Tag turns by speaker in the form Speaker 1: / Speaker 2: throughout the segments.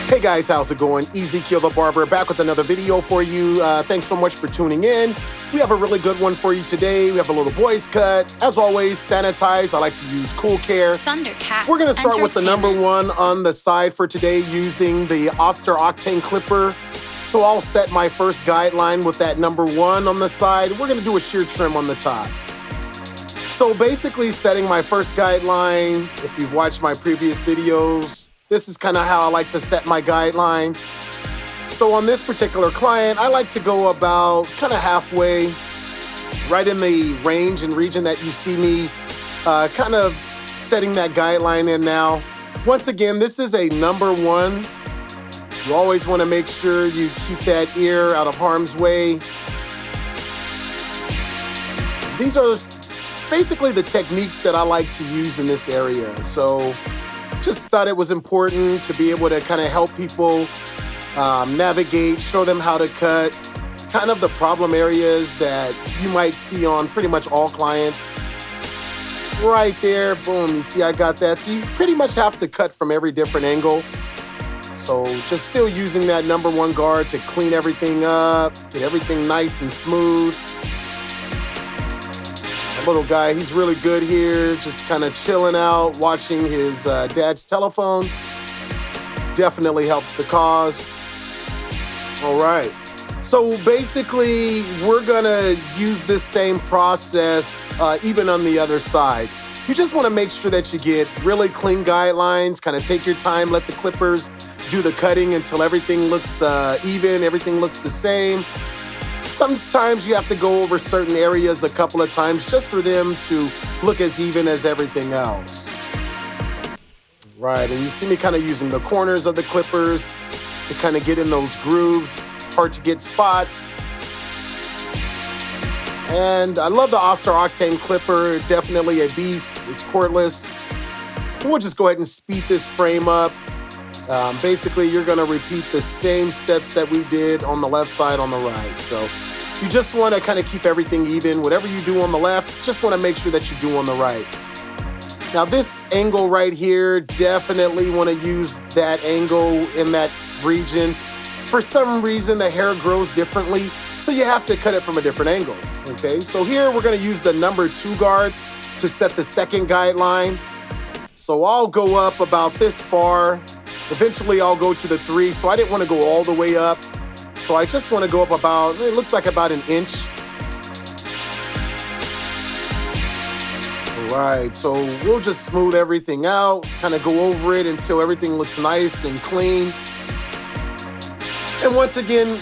Speaker 1: Hey guys, how's it going? Ezekiel the Barber back with another video for you. Thanks so much for tuning in. We have a really good one for you today. We have a little boys cut. As always, sanitize. I like to use Cool Care.
Speaker 2: ThunderCatzent.
Speaker 1: We're going to start with the number one on the side for today using the Oster Octane Clipper. So I'll set my first guideline with that number one on the side. We're going to do a shear trim on the top. So basically setting my first guideline, if you've watched my previous videos, this is kind of how I like to set my guideline. So on this particular client, I like to go about kind of halfway, right in the range and region that you see me kind of setting that guideline in now. Once again, this is a number one. You always want to make sure you keep that ear out of harm's way. These are basically the techniques that I like to use in this area. So just thought it was important to be able to kind of help people navigate, show them how to cut, kind of the problem areas that you might see on pretty much all clients. Right there, boom, you see I got that. So you pretty much have to cut from every different angle. So just still using that number one guard to clean everything up, get everything nice and smooth. Little guy, he's really good here, just kind of chilling out, watching his dad's telephone. Definitely helps the cause. All right, so basically we're gonna use this same process even on the other side. You just want to make sure that you get really clean guidelines, kind of take your time, let the clippers do the cutting until everything looks even, everything looks the same. Sometimes you have to go over certain areas a couple of times just for them to look as even as everything else. Right, and you see me kind of using the corners of the clippers to kind of get in those grooves, hard to get spots. And I love the Oster Octane Clipper, definitely a beast. It's cordless. We'll just go ahead and speed this frame up. Basically, you're going to repeat the same steps that we did on the left side on the right. So you just want to kind of keep everything even. Whatever you do on the left, just want to make sure that you do on the right. Now this angle right here, definitely want to use that angle in that region. For some reason, the hair grows differently, so you have to cut it from a different angle. Okay, so here we're going to use the number two guard to set the second guideline. So I'll go up about this far. Eventually I'll go to the three, so I didn't want to go all the way up. So I just want to go up about, it looks like about an inch. All right, so we'll just smooth everything out, kind of go over it until everything looks nice and clean. And once again,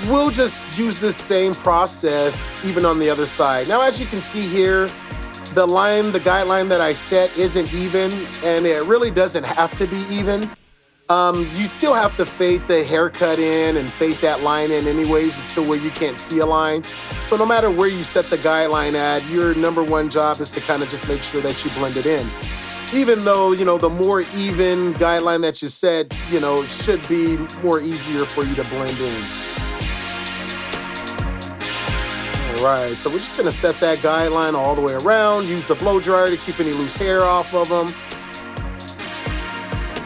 Speaker 1: we'll just use this same process even on the other side. Now, as you can see here, the guideline that I set isn't even, and it really doesn't have to be even. You still have to fade the haircut in and fade that line in anyways until where you can't see a line. So no matter where you set the guideline at, your number one job is to kind of just make sure that you blend it in. Even though, you know, the more even guideline that you set, you know, it should be more easier for you to blend in. All right, so we're just gonna set that guideline all the way around, use the blow dryer to keep any loose hair off of them.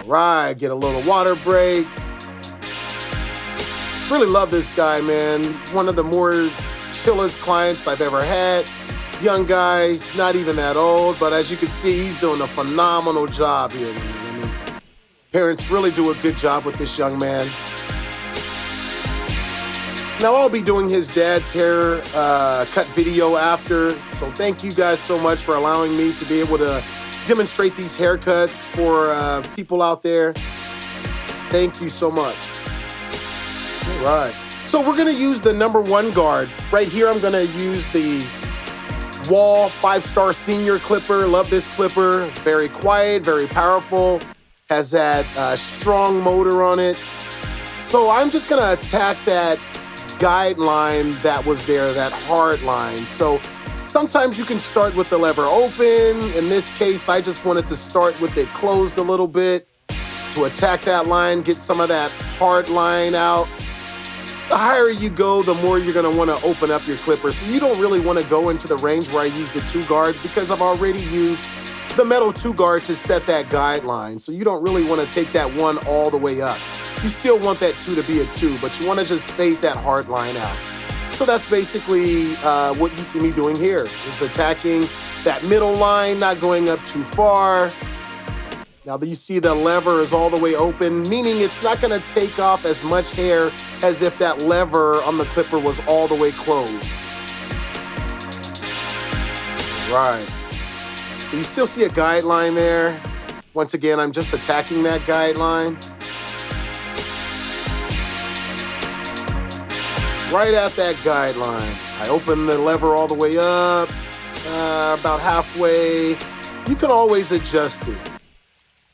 Speaker 1: Right, get a little water break. Really love this guy, man. One of the more chillest clients I've ever had. Young guy, he's not even that old, but as you can see, he's doing a phenomenal job here, man. I mean, parents really do a good job with this young man. Now I'll be doing his dad's hair cut video after, so thank you guys so much for allowing me to be able to demonstrate these haircuts for people out there. Thank you so much. All right. So we're gonna use the number one guard. Right here, I'm gonna use the Wahl 5-star senior clipper. Love this clipper. Very quiet, very powerful. Has that strong motor on it. So I'm just gonna attack that guideline that was there, that hard line. So sometimes you can start with the lever open. In this case, I just wanted to start with it closed a little bit to attack that line, get some of that hard line out. The higher you go, the more you're gonna wanna open up your clipper. So you don't really wanna go into the range where I use the 2-guard because I've already used the metal 2-guard to set that guideline. So you don't really wanna take that one all the way up. you still want that 2 to be a 2, but you want to just fade that hard line out. So that's basically what you see me doing here, is attacking that middle line, not going up too far. Now you see the lever is all the way open, meaning it's not going to take off as much hair as if that lever on the clipper was all the way closed. Right. So you still see a guideline there. Once again, I'm just attacking that guideline. Right at that guideline. I open the lever all the way up, about halfway. You can always adjust it.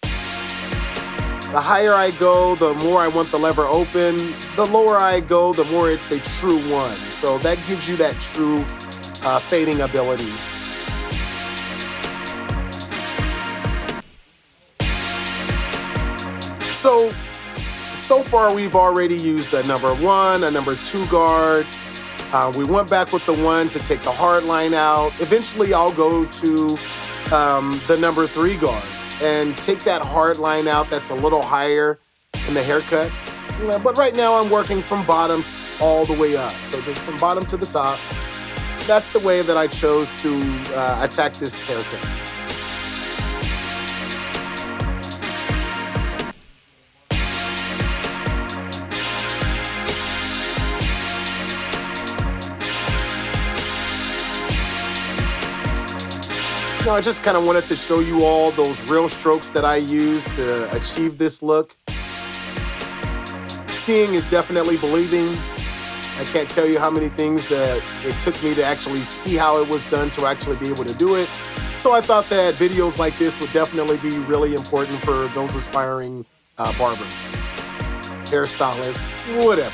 Speaker 1: The higher I go, the more I want the lever open. The lower I go, the more it's a true 1. So that gives you that true fading ability. So far we've already used a number 1, a number 2 guard. We went back with the 1 to take the hard line out. Eventually I'll go to the number 3 guard and take that hard line out that's a little higher in the haircut. But right now I'm working from bottom all the way up. So just from bottom to the top. That's the way that I chose to attack this haircut. Now, I just kind of wanted to show you all those real strokes that I use to achieve this look. Seeing is definitely believing. I can't tell you how many things that it took me to actually see how it was done to actually be able to do it. So I thought that videos like this would definitely be really important for those aspiring barbers, hairstylists, whatever.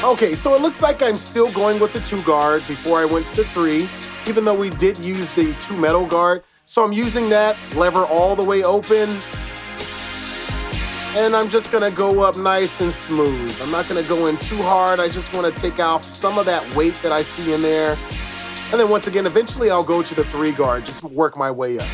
Speaker 1: Okay, so it looks like I'm still going with the 2 guard before I went to the 3, even though we did use the 2 metal guard. So I'm using that lever all the way open. And I'm just gonna go up nice and smooth. I'm not gonna go in too hard. I just wanna take off some of that weight that I see in there. And then once again, eventually I'll go to the 3 guard, just work my way up.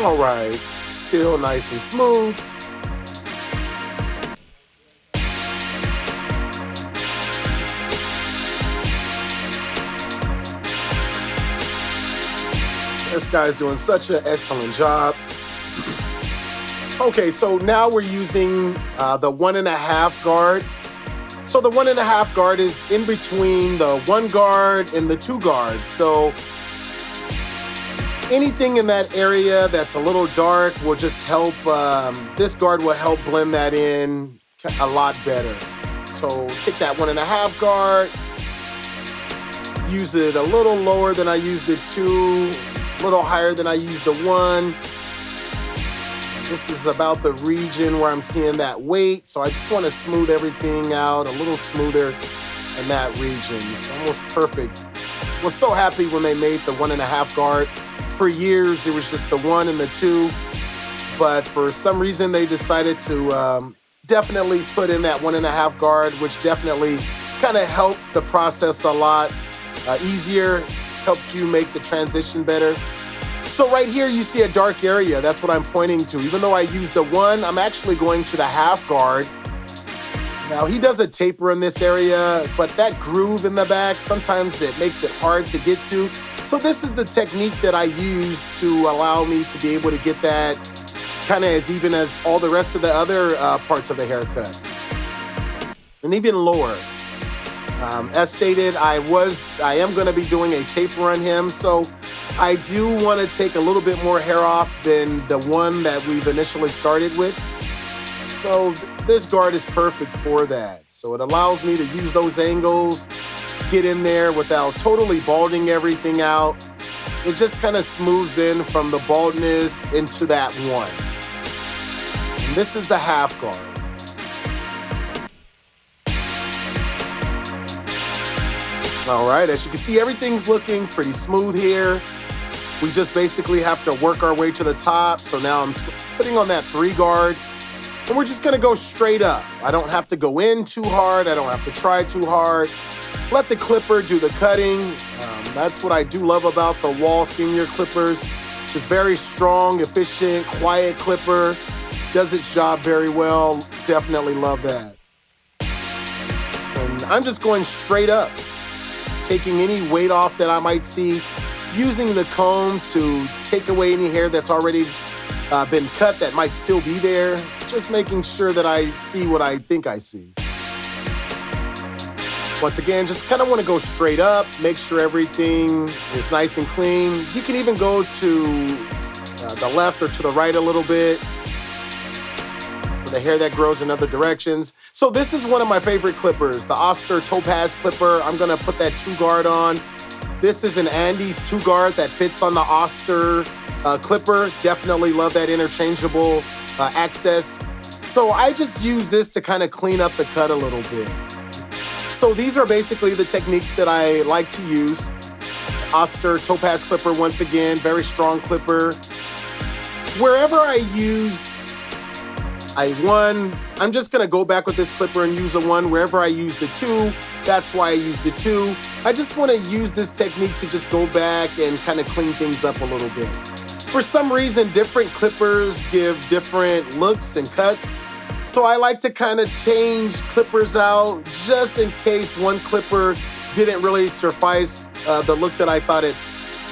Speaker 1: All right, still nice and smooth. This guy's doing such an excellent job. Okay, so now we're using the 1.5 guard. So the 1.5 guard is in between the 1 guard and the 2 guard. So anything in that area that's a little dark will just help, this guard will help blend that in a lot better. So take that 1.5 guard, use it a little lower than I used the 2, a little higher than I used the 1. This is about the region where I'm seeing that weight, so I just want to smooth everything out a little smoother in that region. It's almost perfect. Was so happy when they made the 1.5 guard. For years, it was just the 1 and the 2, but for some reason, they decided to definitely put in that 1.5 guard, which definitely kind of helped the process a lot easier, helped you make the transition better. So right here, you see a dark area. That's what I'm pointing to. Even though I used the 1, I'm actually going to the half guard. Now, he does a taper in this area, but that groove in the back, sometimes it makes it hard to get to. So this is the technique that I use to allow me to be able to get that kind of as even as all the rest of the other parts of the haircut. And even lower. As stated, I am going to be doing a taper on him, so I do want to take a little bit more hair off than the 1 that we've initially started with. So this guard is perfect for that. So it allows me to use those angles, get in there without totally balding everything out. It just kind of smooths in from the baldness into that 1. And this is the half guard. All right, as you can see, everything's looking pretty smooth here. We just basically have to work our way to the top. So now I'm putting on that 3 guard, and we're just gonna go straight up. I don't have to go in too hard. I don't have to try too hard. Let the clipper do the cutting. That's what I do love about the Wahl Senior clippers. Just very strong, efficient, quiet clipper. Does its job very well. Definitely love that. And I'm just going straight up, taking any weight off that I might see, using the comb to take away any hair that's already been cut that might still be there. Just making sure that I see what I think I see. Once again, just kind of want to go straight up, make sure everything is nice and clean. You can even go to the left or to the right a little bit for the hair that grows in other directions. So this is one of my favorite clippers, the Oster Topaz clipper. I'm gonna put that 2 guard on. This is an Andis 2 guard that fits on the Oster clipper. Definitely love that interchangeable access. So I just use this to kind of clean up the cut a little bit. So these are basically the techniques that I like to use. Oster Topaz clipper, once again, very strong clipper. Wherever I used a 1, I'm just gonna go back with this clipper and use a 1. Wherever I used a 2, that's why I used a 2. I just wanna use this technique to just go back and kind of clean things up a little bit. For some reason, different clippers give different looks and cuts. So I like to kind of change clippers out just in case one clipper didn't really suffice the look that I thought it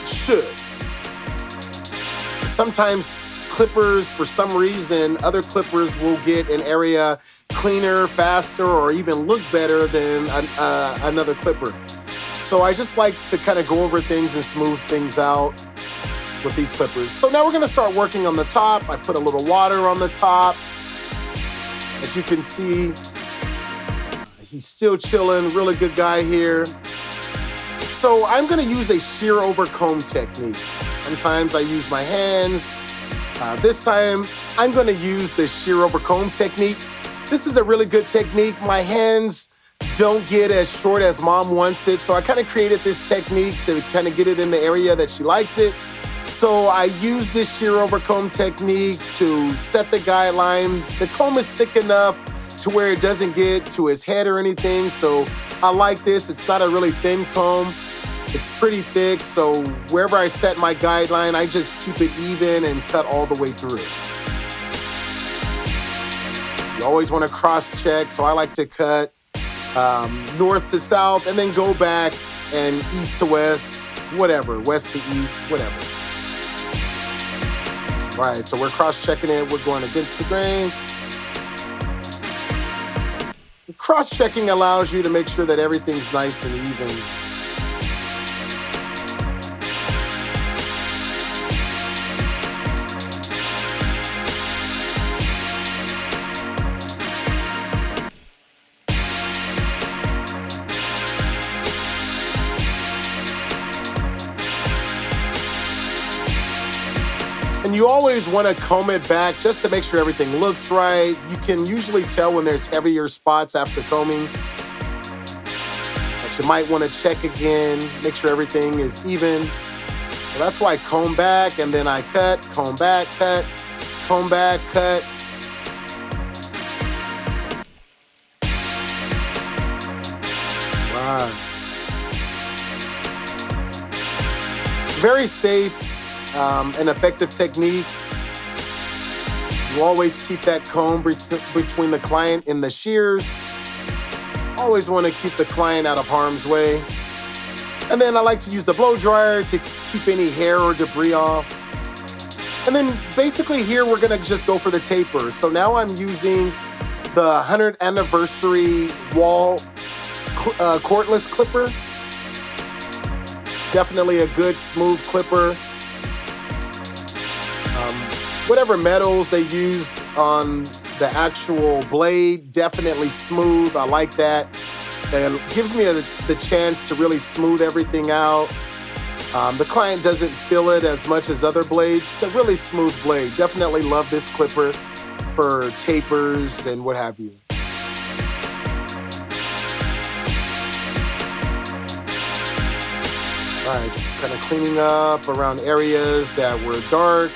Speaker 1: should. Sometimes clippers, for some reason, other clippers will get an area cleaner, faster, or even look better than another clipper. So I just like to kind of go over things and smooth things out with these clippers. So now we're gonna start working on the top. I put a little water on the top. As you can see, he's still chilling, really good guy here. So I'm gonna use a shear over comb technique. Sometimes I use my hands. This time, I'm gonna use the shear over comb technique. This is a really good technique. My hands don't get as short as mom wants it, so I kind of created this technique to kind of get it in the area that she likes it. So I use this shear over comb technique to set the guideline. The comb is thick enough to where it doesn't get to his head or anything, so I like this. It's not a really thin comb. It's pretty thick, so wherever I set my guideline, I just keep it even and cut all the way through. You always want to cross-check, so I like to cut north to south and then go back and east to west, whatever, west to east, whatever. All right, so we're cross-checking it. We're going against the grain. Cross-checking allows you to make sure that everything's nice and even. And you always want to comb it back just to make sure everything looks right. You can usually tell when there's heavier spots after combing. But you might want to check again, make sure everything is even. So that's why I comb back and then I cut, comb back, cut, comb back, cut. Right. Very safe. An effective technique. You always keep that comb between the client and the shears. Always want to keep the client out of harm's way. And then I like to use the blow dryer to keep any hair or debris off. And then basically here we're gonna just go for the taper. So now I'm using the 100th anniversary Wahl cordless clipper. Definitely a good smooth clipper. Whatever metals they used on the actual blade, definitely smooth. I like that. And it gives me the chance to really smooth everything out. The client doesn't feel it as much as other blades. It's a really smooth blade. Definitely love this clipper for tapers and what have you. All right, just kind of cleaning up around areas that were dark.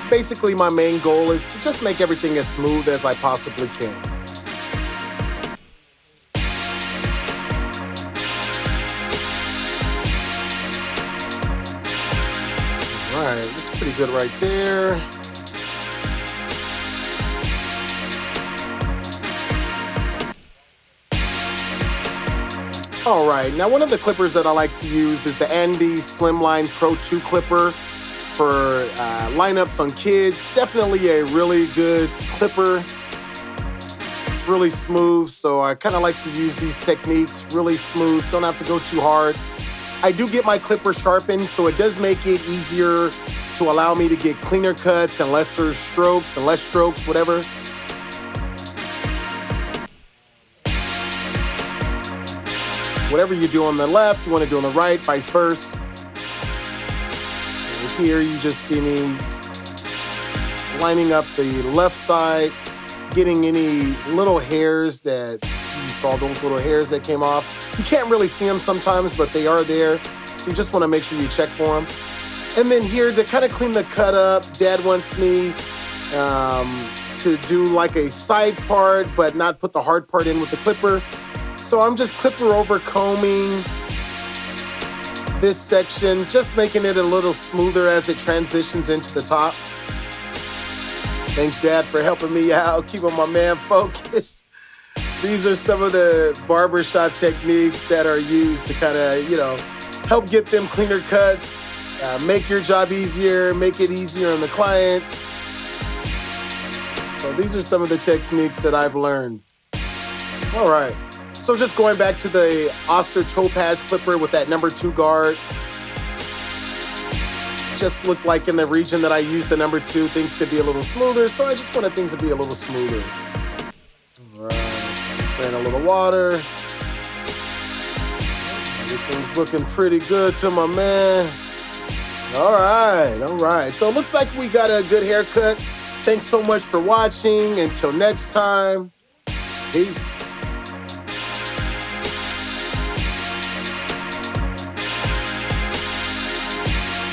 Speaker 1: Basically, my main goal is to just make everything as smooth as I possibly can. All right, looks pretty good right there. All right, now one of the clippers that I like to use is the Andis Slimline Pro 2 clipper for lineups on kids. Definitely a really good clipper. It's really smooth, so I kind of like to use these techniques really smooth. Don't have to go too hard. I do get my clipper sharpened, so it does make it easier to allow me to get cleaner cuts and less strokes, whatever. Whatever you do on the left, you want to do on the right, vice versa. So here you just see me lining up the left side, getting any little hairs that you saw, those little hairs that came off. You can't really see them sometimes, but they are there. So you just want to make sure you check for them. And then here to kind of clean the cut up, Dad wants me to do like a side part, but not put the hard part in with the clipper. So I'm just clipper over combing this section, just making it a little smoother as it transitions into the top. Thanks, Dad, for helping me out, keeping my man focused. These are some of the barbershop techniques that are used to kind of, help get them cleaner cuts, make your job easier, make it easier on the client. So these are some of the techniques that I've learned. All right. So just going back to the Oster Topaz clipper with that number 2 guard. Just looked like in the region that I used the number 2, things could be a little smoother. So I just wanted things to be a little smoother. All right, spraying a little water. Everything's looking pretty good to my man. All right. So it looks like we got a good haircut. Thanks so much for watching. Until next time, peace.